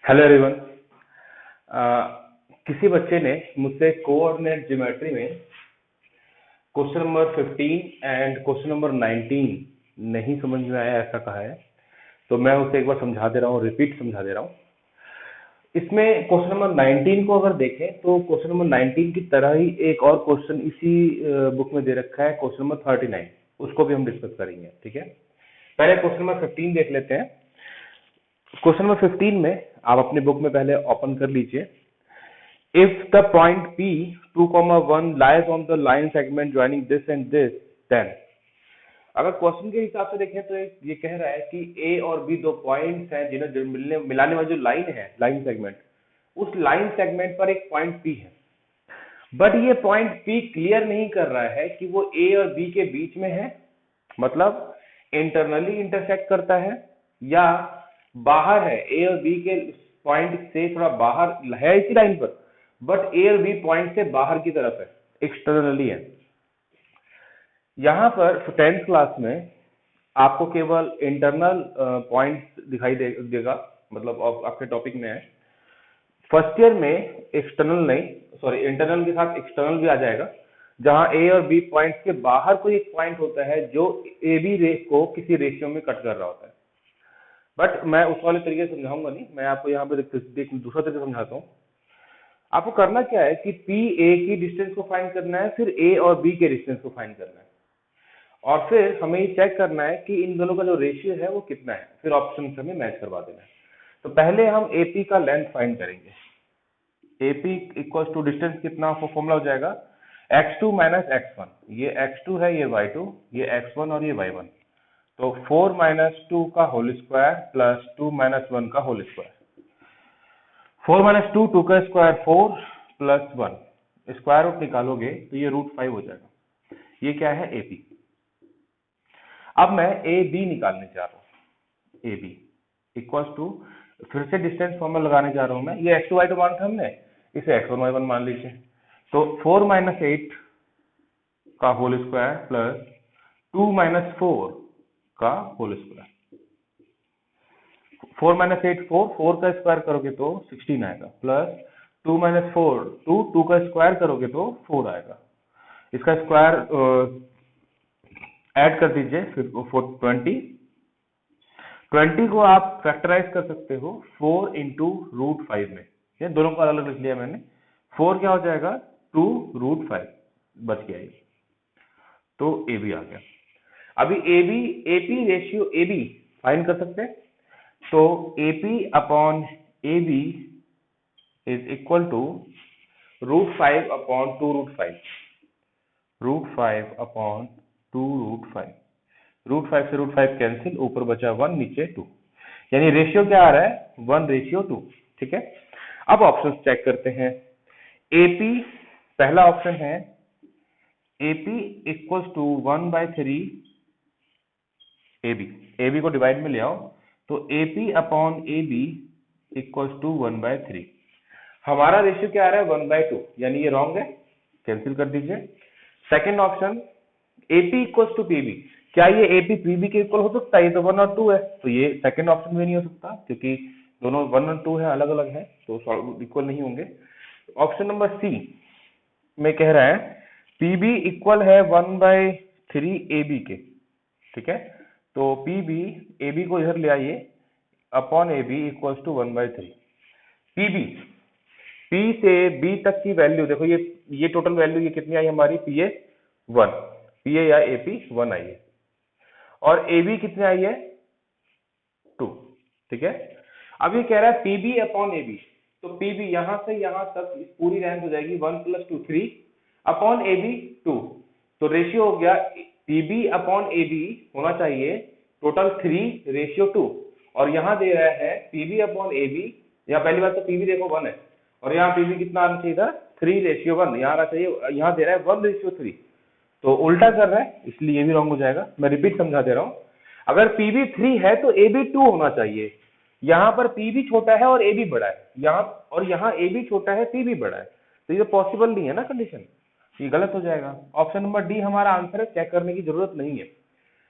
Hello everyone. किसी बच्चे ने मुझसे कोऑर्डिनेट ज्योमेट्री में question number 15 and question number 19 नहीं समझ में आया ऐसा कहा है, तो मैं उसे एक बार समझा दे रहा हूँ, रिपीट समझा दे रहा हूँ। इसमें क्वेश्चन नंबर 19 को अगर देखें तो क्वेश्चन नंबर 19 की तरह ही एक और क्वेश्चन इसी बुक में दे रखा है, क्वेश्चन नंबर 39। उसको भी हम डिस्कस करेंगे, ठीक है। पहले क्वेश्चन नंबर 15 देख लेते हैं। क्वेश्चन नंबर 15 में आप अपने बुक में पहले ओपन कर लीजिए। If the point P 2,1 lies on the line segment joining this and this, then अगर क्वेश्चन के हिसाब से देखें तो ये कह रहा है कि A और B दो पॉइंट्स हैं जिन्हें जो मिलाने वाली जो लाइन है, लाइन सेगमेंट, उस लाइन सेगमेंट पर एक पॉइंट P है। बट ये पॉइंट P क्लियर नहीं कर रहा है कि वो A और B के बीच में है, मतलब इंटरनली इंटरसेक्ट करता है या बाहर है, A और B के पॉइंट से थोड़ा बाहर है इसी लाइन पर, बट ए और बी पॉइंट से बाहर की तरफ है, एक्सटर्नली है। यहां पर 10th क्लास में आपको केवल इंटरनल पॉइंट्स दिखाई देगा, मतलब आपके टॉपिक में है। फर्स्ट ईयर में एक्सटर्नल नहीं, सॉरी, इंटरनल के साथ एक्सटर्नल भी आ जाएगा, जहां ए और बी पॉइंट्स के बाहर कोई एक पॉइंट होता है जो ए बी रे को किसी रेशियो में कट कर रहा होता है। बट मैं उस वाले तरीके से समझाऊंगा नहीं, मैं आपको यहाँ पे दूसरा तरीके समझाता हूँ। आपको करना क्या है कि पी ए की डिस्टेंस को फाइंड करना है, फिर ए और बी के डिस्टेंस को फाइंड करना है, और फिर हमें ये चेक करना है कि इन दोनों का जो रेशियो है वो कितना है, फिर ऑप्शन से हमें मैच करवा देना है। तो पहले हम एपी का लेंथ फाइंड करेंगे। एपी इक्वल टू डिस्टेंस कितना, फॉर्मूला हो जाएगा x2 माइनस x1। ये x2 है, ये y2, ये x1 और ये y1। तो 4 माइनस 2 का होल स्क्वायर प्लस 2 माइनस 1 का होल स्क्वायर। 4 माइनस 2, 2 का स्क्वायर 4 प्लस 1, स्क्वायर रूट निकालोगे तो ये √5 हो जाएगा। ये क्या है, एपी। अब मैं ए बी निकालने जा रहा हूँ। ए बी इक्वल्स टू, फिर से डिस्टेंस फॉर्मूला लगाने जा रहा हूँ मैं। ये x2 y2 मान था हमने, इसे x1 y1 मान लीजिए। तो 4 माइनस 8 का होल स्क्वायर प्लस 2 माइनस 4 का होल स्क्वायर। 4 माइनस 8 4 का स्क्वायर करोगे तो 16 आएगा, प्लस 2 माइनस 4 2 का स्क्वायर करोगे तो 4 आएगा। इसका स्क्वायर ऐड कर दीजिए, फिर 20 को आप फैक्टराइज कर सकते हो 4 इंटू √5 में। ये दोनों को अलग अलग लिख लिया मैंने। 4 क्या हो जाएगा, 2 √5 बच गया ये। तो ए बी आ गया। अभी A B AP ratio A B find कर सकते हैं। तो AP upon AB is equal to √5 upon 2√5, √5 upon 2√5। √5 से √5 कैंसिल, ऊपर बचा 1, नीचे 2, यानी रेशियो क्या आ रहा है, 1:2। ठीक है। अब ऑप्शन चेक करते हैं। AP पहला ऑप्शन है, AP equals to 1/3 AB। AB को डिवाइड में ले आओ तो AP upon AB equals to 1/3। हमारा रेशियो क्या आ रहा है, 1/2, यानी ये रॉन्ग है, कैंसिल कर दीजिए। Second option, AP equals to PB। क्या ये AP PB के इक्वल हो सकता है, ये तो 1 और 2 है, तो ये सेकंड ऑप्शन में नहीं हो सकता, क्योंकि दोनों 1 और 2 है, अलग अलग है, तो इक्वल नहीं होंगे। ऑप्शन नंबर सी में कह रहा है PB इक्वल है 1/3 AB के। ठीक है, तो PB AB को इधर ले आइए, upon AB equals to 1/3। PB P से B तक की वैल्यू देखो, ये टोटल वैल्यू ये कितनी आई हमारी, PA 1, PA या AP 1 आई है, और AB कितनी आई है, 2। ठीक है। अब ये कह रहा है PB अपॉन AB, तो PB यहां से यहां तक इस पूरी रेंज हो जाएगी 1 + 2 3 अपॉन AB 2। तो रेशियो हो गया PB अपॉन AB होना चाहिए टोटल 3:2, और यहाँ दे रहा है PB अपॉन AB। यहाँ पहली बात तो PB देखो 1 है, और यहाँ PB कितना आना चाहिए था, 3:1, यहाँ आना चाहिए, यहाँ दे रहा है 1:3, तो उल्टा कर रहा है, इसलिए ये भी रॉन्ग हो जाएगा। मैं रिपीट समझा दे रहा हूँ। अगर PB 3 है तो AB 2 होना चाहिए। यहाँ पर PB छोटा है और AB बड़ा है, यहाँ AB छोटा है, PB बड़ा है, तो ये पॉसिबल नहीं है ना कंडीशन, ये गलत हो जाएगा। ऑप्शन नंबर डी हमारा आंसर है, चेक करने की जरूरत नहीं है।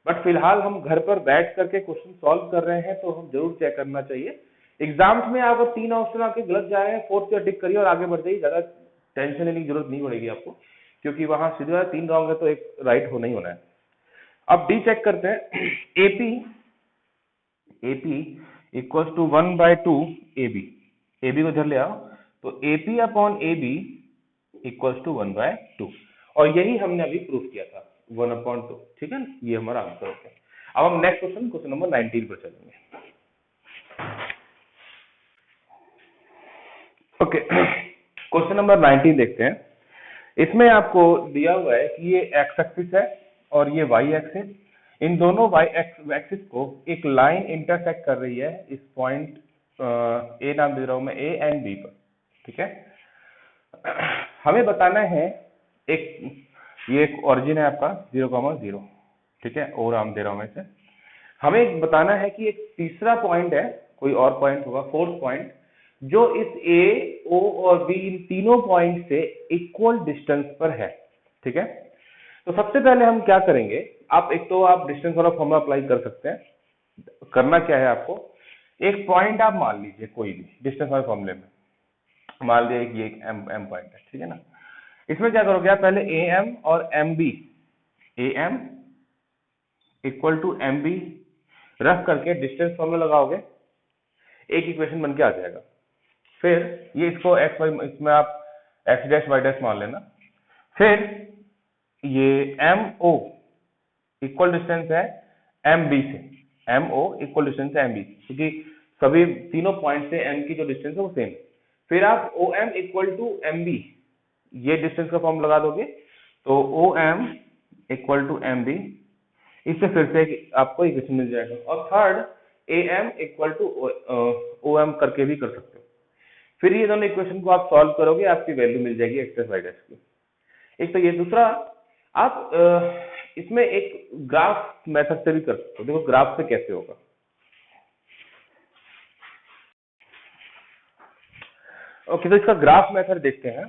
बट फिलहाल हम घर पर बैठ करके क्वेश्चन सॉल्व कर रहे हैं, तो हम जरूर चेक करना चाहिए एग्जाम्स में आप अगर 3 ऑप्शन आपके गलत जा रहे हैं, फोर्थ पे टिक करिए और आगे बढ़ जाइए, ज्यादा टेंशन लेने की जरूरत नहीं पड़ेगी आपको, क्योंकि वहां सीधा 3 रॉन्ग है तो एक राइट होना ही होना है। अब डी चेक करते हैं। AP AP equals to 1/2 AB, AB को इधर ले आओ, तो AP upon AB equals to 1/2, और यही हमने अभी प्रूफ किया था 1/2, ठीक है ना, ये हमारा आंसर हो गया। अब हम नेक्स्ट क्वेश्चन नंबर 19 पर चलेंगे। ओके, क्वेश्चन नंबर 19 देखते हैं। इसमें आपको दिया हुआ है कि ये एक्स एक्सिस है और ये वाई एक्सिस, इन दोनों वाई एक्सिस को एक लाइन इंटरसेक्ट कर रही है इस पॉइंट ए नाम दे रहा हूं मैं, ए एंड बी पर, ठीक है। हमें बताना है ये एक ओरिजिन है आपका 0,0, ठीक है, और नाम दे रहा हूं मैं इसे। हमें बताना है कि एक तीसरा पॉइंट है, कोई और पॉइंट होगा, फोर्थ पॉइंट, जो इस ए, ओ और बी इन तीनों पॉइंट से इक्वल डिस्टेंस पर है, ठीक है। तो सबसे पहले हम क्या करेंगे, आप एक तो आप डिस्टेंस वाला फॉर्मूला अप्लाई कर सकते हैं। करना क्या है आपको, एक पॉइंट आप मान लीजिए कोई भी डिस्टेंस वाले फॉर्मूले में, मान लिया कि एक एम पॉइंट है, ठीक है ना। इसमें क्या करोगे आप, पहले ए एम और M B, A M equal to M B रख करके डिस्टेंस फॉर्मूला लगाओगे, एक इक्वेशन बन के आ जाएगा। फिर ये इसको एक्स वाई, इसमें आप एक्स डैश वाई डैश मान लेना। फिर ये एम ओ इक्वल डिस्टेंस है एम बी से, एम ओ इक्वल डिस्टेंस है एम बी से, क्योंकि सभी तीनों पॉइंट से एम की जो डिस्टेंस है वो सेम। फिर आप O M equal to M B, ये डिस्टेंस का फॉर्म लगा दोगे, तो O M equal to M B, इससे फिर से आपको इक्वेशन मिल जाएगा। और third A M equal to O M करके भी कर सकते हो। फिर ये दोनों इक्वेशन को आप सॉल्व करोगे, आपकी वैल्यू मिल जाएगी एक्स डैश वाई डैश की। एक तो ये, दूसरा आप इसमें एक ग्राफ मेथड से भी कर सकते हो। देखो ग्राफ से कैसे होगा। ओके, तो इसका ग्राफ मेथड देखते हैं।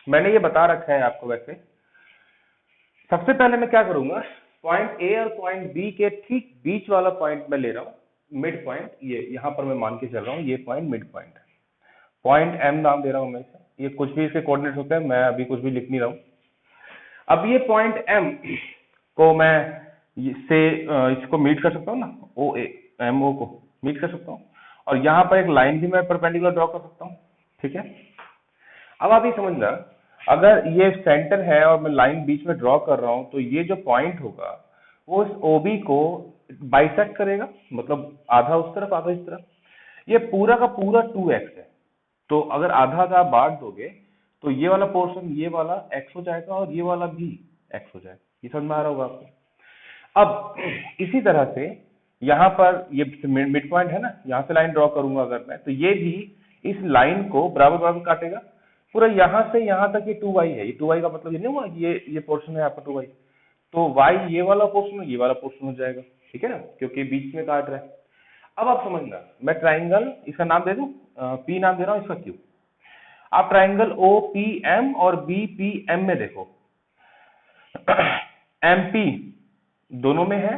मैंने ये बता रखा है आपको। वैसे सबसे पहले मैं क्या करूंगा, पॉइंट ए और पॉइंट बी के ठीक बीच वाला पॉइंट मैं ले रहा हूँ, मिड पॉइंट, ये यहां पर मैं मान के चल रहा हूँ, ये पॉइंट मिड पॉइंट है। पॉइंट एम नाम दे रहा हूं मैं इसे, ये कुछ भी इसके कोऑर्डिनेट्स होते हैं, मैं अभी कुछ भी लिख नहीं रहा हूं। अब ये पॉइंट एम को मैं इसको मीट कर सकता हूँ ना, ओ ए एम ओ को मीट कर सकता हूँ, और यहाँ पर एक लाइन भी मैं परपेंडिकुलर ड्रॉ कर सकता हूँ, ठीक है। अब आप ये समझना, अगर ये सेंटर है और मैं लाइन बीच में ड्रॉ कर रहा हूँ, तो ये जो पॉइंट होगा वो इस ओबी को बाइसेक्ट करेगा, मतलब आधा उस तरफ आधा इस तरफ। ये पूरा का पूरा 2x है, तो अगर आधा आधा बांट दोगे तो ये वाला पोर्शन ये वाला x हो जाएगा और ये वाला भी x हो जाएगा। ये समझ में आ रहा होगा आपको। अब इसी तरह से यहाँ पर ये मिड पॉइंट है ना, यहाँ से लाइन ड्रॉ करूंगा अगर मैं, तो ये भी इस लाइन को बराबर बराबर काटेगा पूरा, यहाँ से यहाँ तक ये 2y है। ये 2y का मतलब ये नहीं हुआ ये पोर्शन है आपका 2y, तो y ये वाला पोर्शन ये वाला पोर्शन हो जाएगा, ठीक है ना, क्योंकि बीच में काट रहा है। अब आप समझना, मैं ट्राइंगल इसका नाम दे दूं, पी नाम दे रहा हूं इसका क्यू। आप ट्राइंगल ओ पी एम और बी पी एम में देखो, एम पी दोनों में है,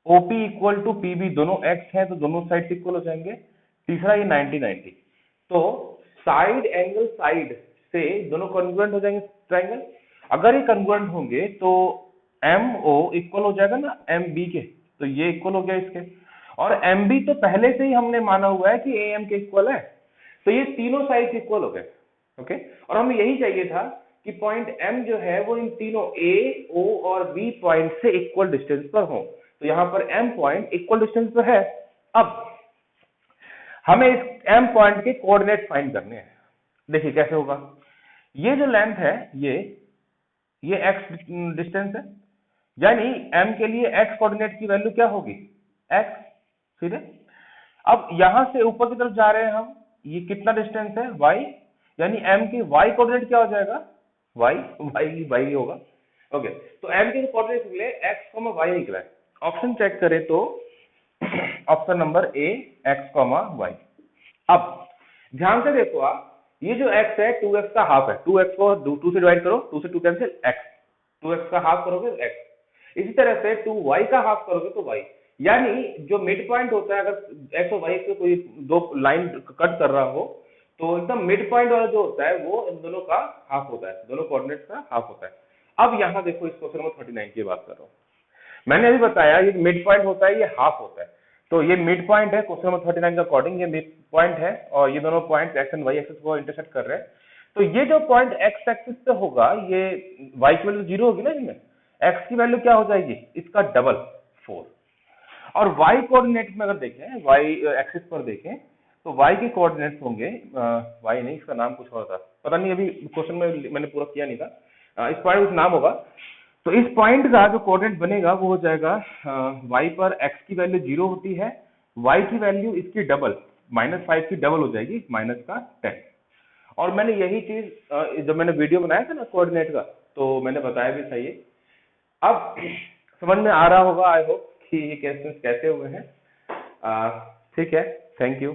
ओपी इक्वल टू पीबी दोनों एक्स है, तो दोनों साइड इक्वल हो जाएंगे। तीसरा ये 90-90, तो साइड एंगल साइड से दोनों कॉन्ग्रुएंट हो जाएंगे ट्राइंगल। अगर ये कॉन्ग्रुएंट होंगे तो एम ओ इक्वल हो जाएगा ना एम बी के, तो ये इक्वल हो गया इसके, और एम बी तो पहले से ही हमने माना हुआ है कि ए एम के इक्वल है, तो ये तीनों साइड इक्वल हो गए। ओके, और हमें यही चाहिए था कि पॉइंट एम जो है वो इन तीनों ए ओ और बी पॉइंट से इक्वल डिस्टेंस पर हो, तो यहां पर एम पॉइंट इक्वल डिस्टेंस पर है। अब हमें इस एम पॉइंट के कोऑर्डिनेट फाइंड करने हैं। देखिए कैसे होगा, ये जो लेंथ है ये एक्स डिस्टेंस है, यानी एम के लिए एक्स कोऑर्डिनेट की वैल्यू क्या होगी, एक्स, सीधे। अब यहां से ऊपर की तरफ जा रहे हैं हम, ये कितना डिस्टेंस है, y, यानी m की y कोऑर्डिनेट क्या हो जाएगा, y होगा। ओके, तो m के कोऑर्डिनेट निकले x, y निकला है। ऑप्शन चेक करें तो option number A x, y। अब ध्यान से देखो आप, ये जो x है 2x का हाफ है, 2x को 2 से डिवाइड करो, 2 से 2 कैंसिल, x, 2x का हाफ करोगे तो x, इसी तरह से 2y का हाफ करोगे तो y, यानी जो मिड पॉइंट होता है, अगर एक्स और वाई से कोई दो लाइन कट कर रहा हो, तो एकदम मिड पॉइंट वाला जो होता है वो इन दोनों का हाफ होता है, दोनों कोऑर्डिनेट्स का हाफ होता है। अब यहाँ देखो, इस क्वेश्चन नंबर 39 की बात कर रहा हूँ। मैंने अभी बताया ये मिड पॉइंट होता है, ये हाफ होता है। तो ये मिड पॉइंट है क्वेश्चन नंबर 39 के अकॉर्डिंग, ये मिड पॉइंट है और ये दोनों point X and Y axis को इंटरसेक्ट कर रहे हैं। तो ये जो पॉइंट एक्स एक्सिस पे होगा, ये वाई की वैल्यू 0 होगी ना इसमें, एक्स की वैल्यू क्या हो जाएगी, इसका डबल 4। और वाई कोऑर्डिनेट में अगर देखें, वाई एक्सिस पर देखें, तो वाई के कोऑर्डिनेट्स होंगे, वाई नहीं, इसका नाम कुछ और था, पता नहीं, अभी क्वेश्चन में मैंने पूरा किया नहीं था। इस पॉइंट का नाम होगा। तो इस पॉइंट का जो कोऑर्डिनेट बनेगा वो हो जाएगा, वाई पर एक्स की वैल्यू 0 होती है, वाई की वैल्यू इसकी डबल -5 की डबल हो जाएगी, -10। और मैंने यही चीज जब मैंने वीडियो बनाया था ना कोऑर्डिनेट का, तो मैंने बताया भी था ये। अब समझ में आ रहा होगा, आई होप कि ये क्वेश्चन कैसे हुए हैं। ठीक है, थैंक यू।